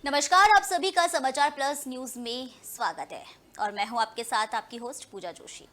नमस्कार, आप सभी का समाचार प्लस न्यूज में स्वागत है और मैं हूं आपके साथ आपकी होस्ट पूजा जोशी।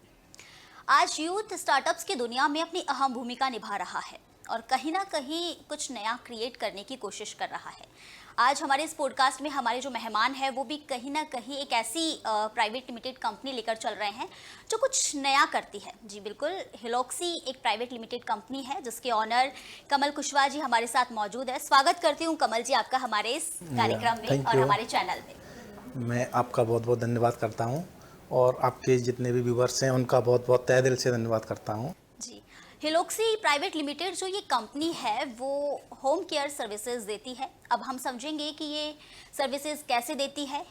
आज यूथ स्टार्टअप्स की दुनिया में अपनी अहम भूमिका निभा रहा है और कहीं ना कहीं कुछ नया क्रिएट करने की कोशिश कर रहा है। आज हमारे इस पॉडकास्ट में हमारे जो मेहमान हैं वो भी कहीं ना कहीं एक ऐसी प्राइवेट लिमिटेड कंपनी लेकर चल रहे हैं जो कुछ नया करती है। जी बिल्कुल, हिलोक्सी एक प्राइवेट लिमिटेड कंपनी है जिसके ऑनर कमल कुशवाहा जी हमारे साथ मौजूद है। स्वागत करती हूँ कमल जी आपका हमारे इस कार्यक्रम में और हमारे चैनल में। मैं आपका बहुत बहुत धन्यवाद करता हूँ और आपके जितने भी व्यूवर्स हैं उनका बहुत बहुत तहे दिल से धन्यवाद करता हूँ। जी, हिलोक्सी प्राइवेट लिमिटेड जो ये कंपनी है वो होम केयर सर्विसेज देती है। अब हम समझेंगे कि ये सर्विसेज कैसे देती है,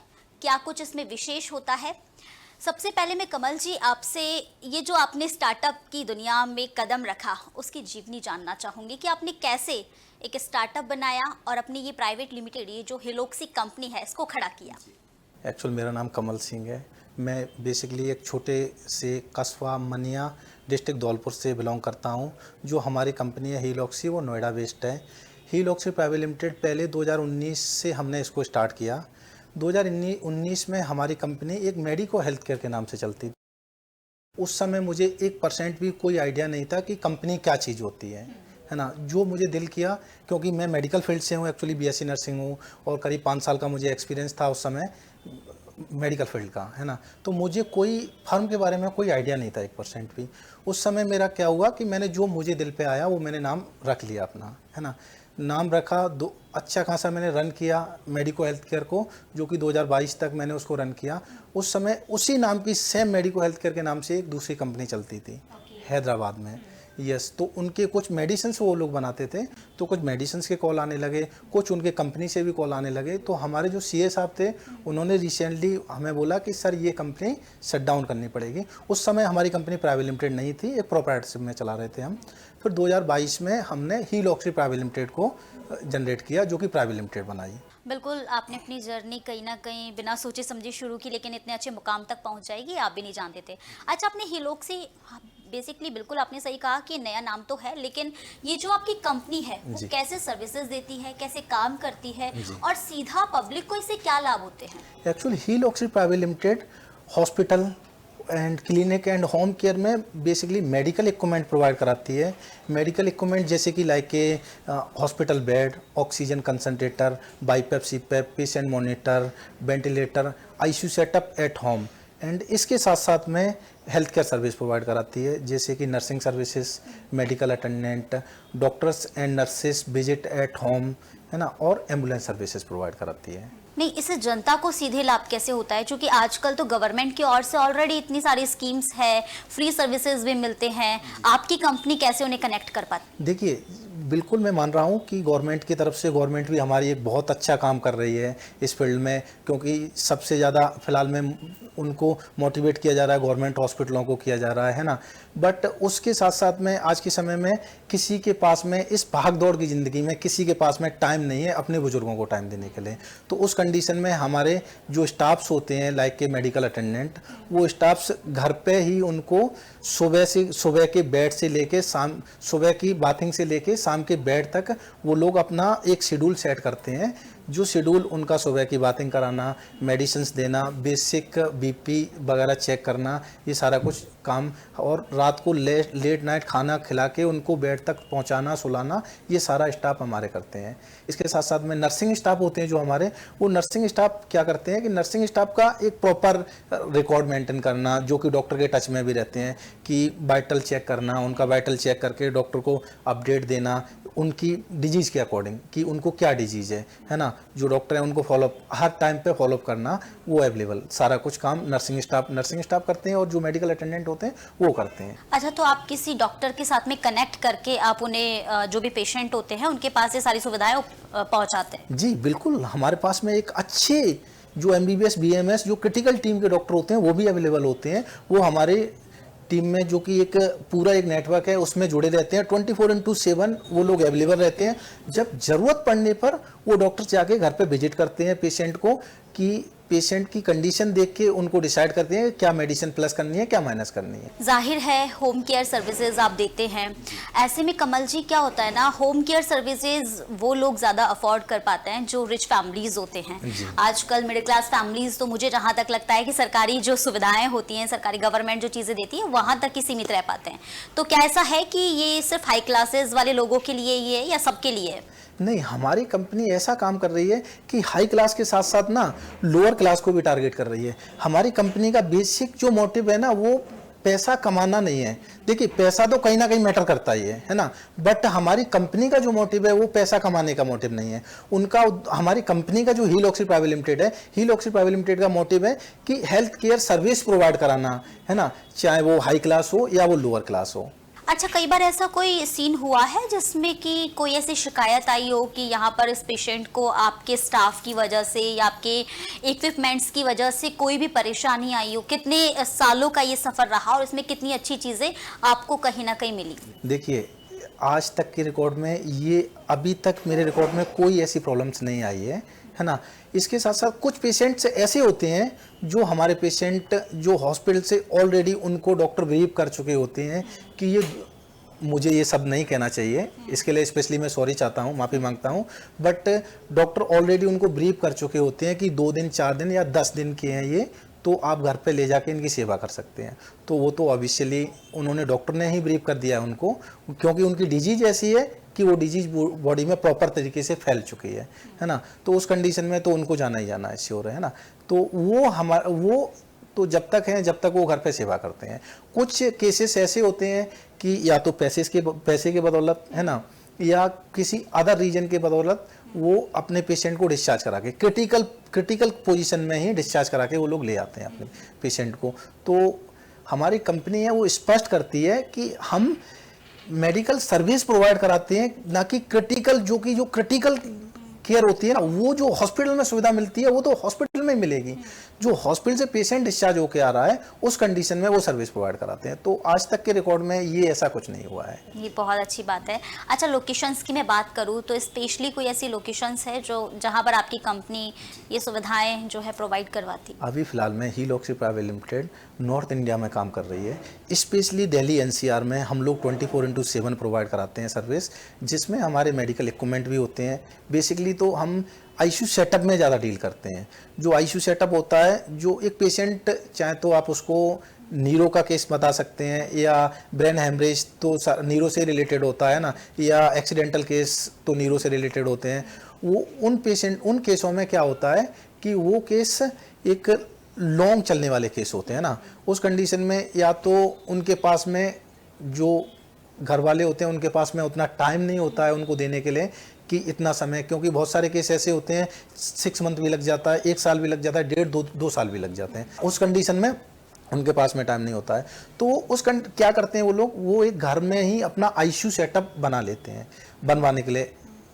क्या कुछ इसमें विशेष होता है। सबसे पहले मैं कमल जी आपसे ये जो आपने स्टार्टअप की दुनिया में कदम रखा उसकी जीवनी जानना चाहूँगी कि आपने कैसे एक स्टार्टअप बनाया और अपनी ये प्राइवेट लिमिटेड ये जो हिलोक्सी कंपनी है इसको खड़ा किया। एक्चुअल मेरा नाम कमल सिंह है। मैं बेसिकली एक छोटे से कस्बा मनिया डिस्ट्रिक्ट धौलपुर से बिलोंग करता हूँ। जो हमारी कंपनी है हिलोक्सी वो नोएडा बेस्ड है। हिलोक्सी प्राइवेट लिमिटेड पहले 2019 से हमने इसको स्टार्ट किया। 2019 में हमारी कंपनी एक मेडिको हेल्थ केयर के नाम से चलती थी। उस समय मुझे 1% भी कोई आइडिया नहीं था कि कंपनी क्या चीज़ होती है ना। जो मुझे दिल किया, क्योंकि मैं मेडिकल फील्ड से हूँ, एक्चुअली बीएससी नर्सिंग हूँ और करीब 5 साल का मुझे एक्सपीरियंस था उस समय मेडिकल फील्ड का, है ना। तो मुझे कोई फर्म के बारे में कोई आइडिया नहीं था 1% भी। उस समय मेरा क्या हुआ कि मैंने जो मुझे दिल पे आया वो मैंने नाम रख लिया अपना, है ना। नाम रखा, अच्छा खासा मैंने रन किया मेडिको हेल्थ केयर को, जो कि 2022 तक मैंने उसको रन किया। उस समय उसी नाम की सेम मेडिको हेल्थ केयर के नाम से एक दूसरी कंपनी चलती थी हैदराबाद में। यस, तो उनके कुछ मेडिसिन्स वो लोग बनाते थे, तो कुछ मेडिसिन्स के कॉल आने लगे, कुछ उनके कंपनी से भी कॉल आने लगे। तो हमारे जो सीए साहब थे उन्होंने रिसेंटली हमें बोला कि सर ये कंपनी शट डाउन करनी पड़ेगी। उस समय हमारी कंपनी प्राइवेट लिमिटेड नहीं थी, एक प्रोप्राइटरशिप में चला रहे थे हम। फिर 2022 में हमने हिलोक्सी प्राइवेट लिमिटेड को जनरेट किया, जो कि प्राइवेट लिमिटेड बनाई। बिल्कुल, आपने अपनी जर्नी कहीं ना कहीं बिना सोचे समझे शुरू की, लेकिन इतने अच्छे मुकाम तक पहुंच जाएगी आप भी नहीं जानते थे। अच्छा, आपने हिलोक्सी बेसिकली बिल्कुल आपने सही कहा कि नया नाम तो है, लेकिन ये जो आपकी कंपनी है वो कैसे सर्विसेज देती है, कैसे काम करती है और सीधा पब्लिक को इससे क्या लाभ होते हैं? एक्चुअली हिलोक्सी private limited hospital and clinic and home care में बेसिकली मेडिकल इक्विपमेंट प्रोवाइड कराती है। मेडिकल इक्विपमेंट जैसे कि लाइक के hospital bed, oxygen concentrator, BiPAP, CPAP, patient monitor, ventilator, ICU setup at home. And इसके साथ साथ में हेल्थ केयर सर्विस प्रोवाइड कराती है, जैसे कि nursing services, medical attendant, doctors and nurses visit at home, है ना, और एम्बुलेंस सर्विसेज प्रोवाइड कराती है। नहीं, इससे जनता को सीधे लाभ कैसे होता है? क्योंकि आजकल तो गवर्नमेंट की ओर से ऑलरेडी इतनी सारी स्कीम्स है, फ्री सर्विसेज भी मिलते हैं, आपकी कंपनी कैसे उन्हें कनेक्ट कर पाती? देखिए, बिल्कुल मैं मान रहा हूँ कि गवर्नमेंट की तरफ से गवर्नमेंट भी हमारी एक बहुत अच्छा काम कर रही है इस फील्ड में, क्योंकि सबसे ज़्यादा फिलहाल में उनको मोटिवेट किया जा रहा है, गवर्नमेंट हॉस्पिटलों को किया जा रहा है ना। बट उसके साथ साथ में आज के समय में किसी के पास में इस भाग दौड़ की ज़िंदगी में किसी के पास में टाइम नहीं है अपने बुजुर्गों को टाइम देने के लिए। तो उस कंडीशन में हमारे जो स्टाफ्स होते हैं लाइक के मेडिकल अटेंडेंट, वो स्टाफ्स घर पे ही उनको सुबह के बेड से लेके शाम, सुबह की बाथिंग से लेके शाम के बेड तक वो लोग अपना एक शेड्यूल सेट करते हैं। जो शेड्यूल उनका सुबह की बाथिंग कराना, मेडिसिन्स देना, बेसिक बीपी वगैरह चेक करना, ये सारा कुछ काम, और रात को लेट नाइट खाना खिला के उनको बेड तक पहुंचाना, सुलाना, ये सारा स्टाफ हमारे करते हैं। इसके साथ साथ में नर्सिंग स्टाफ होते हैं जो हमारे, वो नर्सिंग स्टाफ क्या करते हैं कि नर्सिंग स्टाफ का एक प्रॉपर रिकॉर्ड मेंटेन करना, जो कि डॉक्टर के टच में भी रहते हैं, कि वाइटल चेक करना, उनका वाइटल चेक करके डॉक्टर को अपडेट देना उनकी डिजीज़ के अकॉर्डिंग कि उनको क्या डिजीज़ है ना। जो डॉक्टर है उनको फॉलोअप हर टाइम पे फॉलोअप करना, वो अवेलेबल सारा कुछ काम नर्सिंग स्टाफ करते हैं और जो मेडिकल अटेंडेंट होते हैं वो करते हैं। अच्छा, तो आप किसी डॉक्टर के साथ में कनेक्ट करके आप उन्हें जो भी पेशेंट होते हैं उनके पास ये सारी सुविधाएं पहुंचाते हैं? जी बिल्कुल, हमारे पास में एक अच्छे जो MBBS BMS जो क्रिटिकल टीम के डॉक्टर होते हैं वो भी अवेलेबल होते हैं। वो हमारे टीम में जो कि एक पूरा एक नेटवर्क है उसमें जुड़े रहते हैं। 24/7 वो लोग अवेलेबल रहते हैं। जब ज़रूरत पड़ने पर वो डॉक्टर जाके घर पे विजिट करते हैं पेशेंट को, कि पेशेंट की कंडीशन देख के उनको डिसाइड करते हैं क्या मेडिसिन प्लस करनी है, क्या माइनस करनी है। जाहिर है होम केयर सर्विसेज आप देते हैं, ऐसे में कमल जी क्या होता है ना, होम केयर सर्विसेज वो लोग ज़्यादा अफोर्ड कर पाते हैं जो रिच फैमिलीज होते हैं। आजकल मिडिल क्लास फैमिलीज तो मुझे जहाँ तक लगता है कि सरकारी जो सुविधाएं होती हैं, सरकारी गवर्नमेंट जो चीज़ें देती है वहाँ तक ही सीमित रह पाते हैं। तो क्या ऐसा है कि ये सिर्फ हाई क्लासेस वाले लोगों के लिए ही है या सबके लिए है? नहीं, हमारी कंपनी ऐसा काम कर रही है कि हाई क्लास के साथ साथ ना लोअर क्लास को भी टारगेट कर रही है। हमारी कंपनी का बेसिक जो मोटिव है ना वो पैसा कमाना नहीं है। देखिए पैसा तो कहीं ना कहीं मैटर करता ही है ना, बट हमारी कंपनी का जो मोटिव है वो पैसा कमाने का मोटिव नहीं है। उनका हमारी कंपनी का जो हीलॉक्सी प्राइवेट लिमिटेड है, हीलॉक्सी प्राइवेट लिमिटेड का मोटिव है कि हेल्थ केयर सर्विस प्रोवाइड कराना है ना, चाहे वो हाई क्लास हो या वो लोअर क्लास हो। अच्छा, कई बार ऐसा कोई सीन हुआ है जिसमें कि कोई ऐसी शिकायत आई हो कि यहाँ पर इस पेशेंट को आपके स्टाफ की वजह से या आपके इक्विपमेंट्स की वजह से कोई भी परेशानी आई हो? कितने सालों का ये सफ़र रहा और इसमें कितनी अच्छी चीज़ें आपको कहीं ना कहीं मिली? देखिए आज तक के रिकॉर्ड में ये अभी तक मेरे रिकॉर्ड में कोई ऐसी प्रॉब्लम्स नहीं आई है ना। इसके साथ साथ कुछ पेशेंट्स ऐसे होते हैं जो हमारे पेशेंट जो हॉस्पिटल से ऑलरेडी उनको डॉक्टर ब्रीफ कर चुके होते हैं कि ये, मुझे ये सब नहीं कहना चाहिए, इसके लिए स्पेशली मैं सॉरी चाहता हूँ, माफ़ी मांगता हूँ, बट डॉक्टर ऑलरेडी उनको ब्रीफ कर चुके होते हैं कि 2 दिन 4 दिन या 10 दिन के हैं ये, तो आप घर पे ले जाके इनकी सेवा कर सकते हैं। तो वो तो ऑब्वियसली उन्होंने, डॉक्टर ने ही ब्रीफ कर दिया है उनको, क्योंकि उनकी डिजीज ऐसी है कि वो डिजीज बॉडी में प्रॉपर तरीके से फैल चुकी है ना। तो उस कंडीशन में तो उनको जाना ही जाना है, श्योर है ना। तो वो तो जब तक हैं जब तक वो घर पे सेवा करते हैं। कुछ केसेस ऐसे होते हैं कि या तो पैसे के बदौलत है ना, या किसी अदर रीजन के बदौलत वो अपने पेशेंट को डिस्चार्ज करा के क्रिटिकल पोजीशन में ही डिस्चार्ज करा के वो लोग ले आते हैं अपने पेशेंट को। तो हमारी कंपनी है वो स्पष्ट करती है कि हम मेडिकल सर्विस प्रोवाइड कराते हैं, ना कि जो क्रिटिकल केयर होती है ना, वो जो हॉस्पिटल में सुविधा मिलती है वो तो हॉस्पिटल में मिलेगी। जो हॉस्पिटल से पेशेंट डिस्चार्ज होकर आ रहा है उस कंडीशन में वो सर्विस प्रोवाइड कराते हैं। तो आज तक के रिकॉर्ड में ये ऐसा कुछ नहीं हुआ है। ये बहुत अच्छी बात है। अच्छा, लोकेशंस की मैं बात करूँ तो स्पेशली कोई ऐसी लोकेशंस है जो जहाँ पर आपकी कंपनी ये सुविधाएं जो है प्रोवाइड करवाती? अभी फिलहाल में हीलॉक्सी प्राइवेट लिमिटेड नॉर्थ इंडिया में काम कर रही है। स्पेशली दिल्ली एनसीआर में हम लोग 24/7 प्रोवाइड कराते हैं सर्विस, जिसमें हमारे मेडिकल इक्विपमेंट भी होते हैं। बेसिकली तो हम आईसीयू सेटअप में ज़्यादा डील करते हैं। जो आईसीयू सेटअप होता है, जो एक पेशेंट चाहे तो आप उसको नीरो का केस बता सकते हैं, या ब्रेन हेमरेज तो नीरो से रिलेटेड होता है ना, या एक्सीडेंटल केस तो नीरो से रिलेटेड होते हैं। वो उन केसों में क्या होता है कि वो केस एक लॉन्ग चलने वाले केस होते हैं ना। उस कंडीशन में या तो उनके पास में जो घर वाले होते हैं उनके पास में उतना टाइम नहीं होता है उनको देने के लिए कि इतना समय, क्योंकि बहुत सारे केस ऐसे होते हैं 6 मंथ भी लग जाता है, 1 साल भी लग जाता है, 1.5-2 साल भी लग जाते हैं। उस कंडीशन में उनके पास में टाइम नहीं होता है। तो क्या करते हैं वो लोग, वो एक घर में ही अपना आईसीयू सेटअप बना लेते हैं, बनवाने के लिए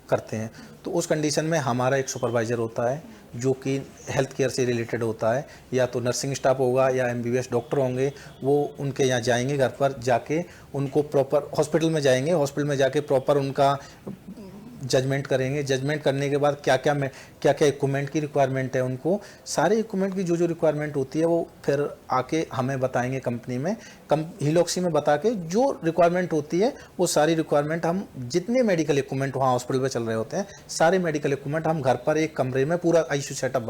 करते हैं। तो उस कंडीशन में हमारा एक सुपरवाइज़र होता है जो कि हेल्थ केयर से रिलेटेड होता है, या तो नर्सिंग स्टाफ होगा या एमबीबीएस डॉक्टर होंगे, वो उनके यहाँ जाएंगे, घर पर जाके उनको प्रॉपर हॉस्पिटल में जाएंगे, हॉस्पिटल में जाके प्रॉपर उनका जजमेंट करेंगे। जजमेंट करने के बाद क्या क्या इक्विपमेंट की रिक्वायरमेंट है, उनको सारे इक्विपमेंट की जो रिक्वायरमेंट होती है वो फिर आके हमें बताएंगे कंपनी में, हीलॉक्सी में बता के जो रिक्वायरमेंट होती है वो सारी रिक्वायरमेंट हम, जितने मेडिकल इक्विपमेंट वहाँ हॉस्पिटल में चल रहे होते हैं, सारे मेडिकल इक्विपमेंट हम घर पर एक कमरे में पूरा आईसीयू सेटअप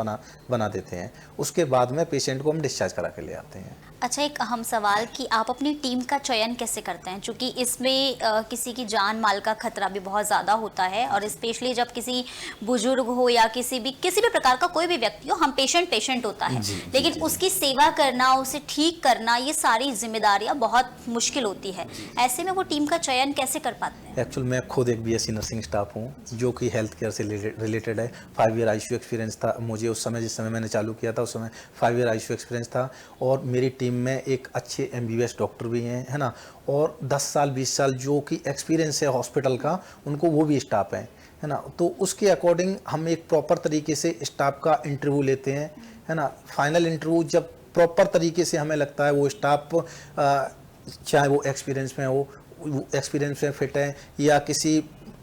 बना देते हैं। उसके बाद में पेशेंट को हम डिस्चार्ज करा के ले आते हैं। अच्छा, एक अहम सवाल कि आप अपनी टीम का चयन कैसे करते हैं, क्योंकि इसमें किसी की जान माल का खतरा भी बहुत ज़्यादा होता है, और स्पेशली जब किसी बुजुर्ग हो या किसी भी प्रकार का कोई भी व्यक्ति हो, हम पेशेंट होता है, लेकिन उसकी सेवा करना, उसे ठीक करना, ये सारी जिम्मेदारियां बहुत मुश्किल होती है। ऐसे में वो टीम का चयन कैसे कर पाते हैं? एक्चुअल मैं खुद एक बीएससी नर्सिंग स्टाफ हूँ जो कि हेल्थ केयर से रिलेटेड है। 5 ईयर आईसीयू एक्सपीरियंस था मुझे उस समय, जिस समय मैंने चालू किया था उस समय 5 ईयर आईसीयू एक्सपीरियंस था, और मेरी टीम में एक अच्छे एमबीबीएस डॉक्टर भी हैं, है ना, और 10 साल 20 साल जो कि एक्सपीरियंस है हॉस्पिटल का, उनको वो भी स्टाफ है ना। तो उसके अकॉर्डिंग हम एक प्रॉपर तरीके से स्टाफ का इंटरव्यू लेते हैं, है ना। फाइनल इंटरव्यू जब प्रॉपर तरीके से हमें लगता है वो स्टाफ चाहे वो एक्सपीरियंस में हो, एक्सपीरियंस में फिट है, या किसी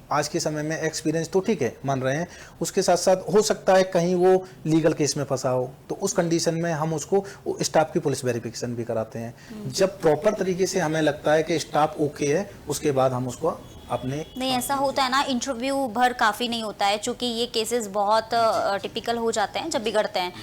आज के समय में एक्सपीरियंस तो ठीक है मान रहे हैं, उसके साथ साथ हो सकता है कहीं वो लीगल केस में फंसा हो, तो उस कंडीशन में हम उसको स्टाफ की पुलिस वेरिफिकेशन भी कराते हैं। जब प्रॉपर तरीके से हमें लगता है कि स्टाफ ओके है, उसके बाद हम उसको अपने नहीं, ऐसा होता है ना, इंटरव्यू भर काफ़ी नहीं होता है, क्योंकि ये केसेस बहुत टिपिकल हो जाते हैं जब बिगड़ते हैं।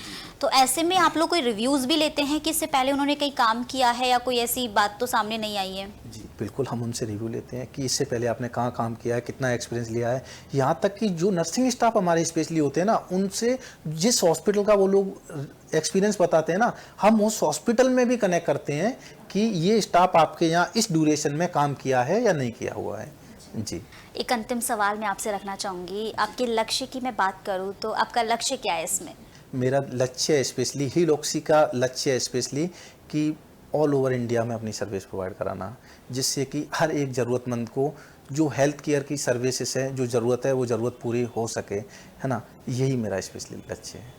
तो ऐसे में आप लोग कोई रिव्यूज़ भी लेते हैं कि इससे पहले उन्होंने कहीं काम किया है, या कोई ऐसी बात तो सामने नहीं आई है? जी बिल्कुल, हम उनसे रिव्यू लेते हैं कि इससे पहले आपने कहाँ काम किया है, कितना एक्सपीरियंस लिया है। यहाँ तक कि जो नर्सिंग स्टाफ हमारे स्पेशली होते हैं ना, उनसे जिस हॉस्पिटल का वो लोग एक्सपीरियंस बताते हैं ना, हम उस हॉस्पिटल में भी कनेक्ट करते हैं कि ये स्टाफ आपके यहाँ इस ड्यूरेशन में काम किया है या नहीं किया हुआ है। जी, एक अंतिम सवाल मैं आपसे रखना चाहूँगी। आपके लक्ष्य की मैं बात करूँ तो आपका लक्ष्य क्या है इसमें? मेरा लक्ष्य है स्पेशली, हीलॉक्सी का लक्ष्य है स्पेशली कि ऑल ओवर इंडिया में अपनी सर्विस प्रोवाइड कराना, जिससे कि हर एक ज़रूरतमंद को जो हेल्थ केयर की सर्विसेज है, जो ज़रूरत है वो ज़रूरत पूरी हो सके, है ना। यही मेरा स्पेशली लक्ष्य है।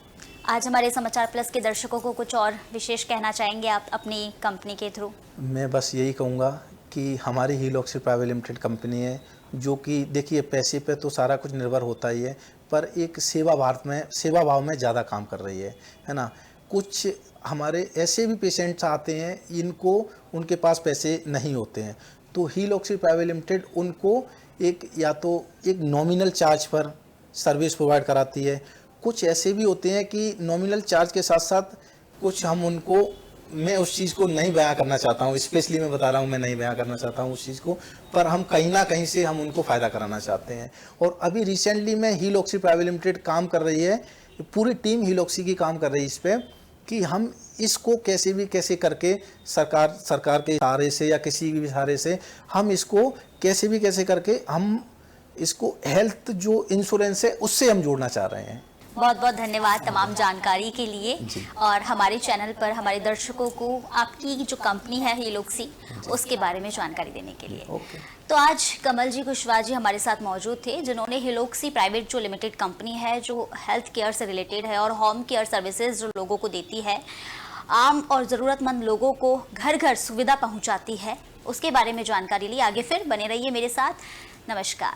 आज हमारे समाचार प्लस के दर्शकों को कुछ और विशेष कहना चाहेंगे आप अपनी कंपनी के थ्रू? मैं बस यही कहूँगा कि हमारी हीलॉक्सी प्राइवेट लिमिटेड कंपनी है, जो कि देखिए पैसे पे तो सारा कुछ निर्भर होता ही है, पर एक सेवा भाव में ज़्यादा काम कर रही है ना। कुछ हमारे ऐसे भी पेशेंट्स आते हैं इनको उनके पास पैसे नहीं होते हैं, तो हीलॉक्सी प्राइवेट लिमिटेड उनको एक या तो एक नॉमिनल चार्ज पर सर्विस प्रोवाइड कराती है। कुछ ऐसे भी होते हैं कि नॉमिनल चार्ज के साथ साथ कुछ हम उनको, मैं उस चीज़ को नहीं बयां करना चाहता हूँ, स्पेशली मैं बता रहा हूँ, मैं नहीं बयां करना चाहता हूँ उस चीज़ को, पर हम कहीं ना कहीं से हम उनको फ़ायदा कराना चाहते हैं। और अभी रिसेंटली में हीलॉक्सी प्राइवेट लिमिटेड काम कर रही है, पूरी टीम हीलॉक्सी की काम कर रही है इस पर कि हम इसको कैसे करके सरकार के सहारे से या किसी भी सहारे से हम इसको कैसे करके हम इसको हेल्थ जो इंश्योरेंस है उससे हम जोड़ना चाह रहे हैं। बहुत बहुत धन्यवाद तमाम जानकारी के लिए, और हमारे चैनल पर हमारे दर्शकों को आपकी जो कंपनी है हीलॉक्सी उसके बारे में जानकारी देने के लिए। तो आज कमल जी कुशवाहा जी हमारे साथ मौजूद थे, जिन्होंने हीलॉक्सी प्राइवेट जो लिमिटेड कंपनी है, जो हेल्थ केयर से रिलेटेड है और होम केयर सर्विसेज जो लोगों को देती है, आम और ज़रूरतमंद लोगों को घर घर सुविधा पहुँचाती है, उसके बारे में जानकारी ली। आगे फिर बने रहिए मेरे साथ। नमस्कार।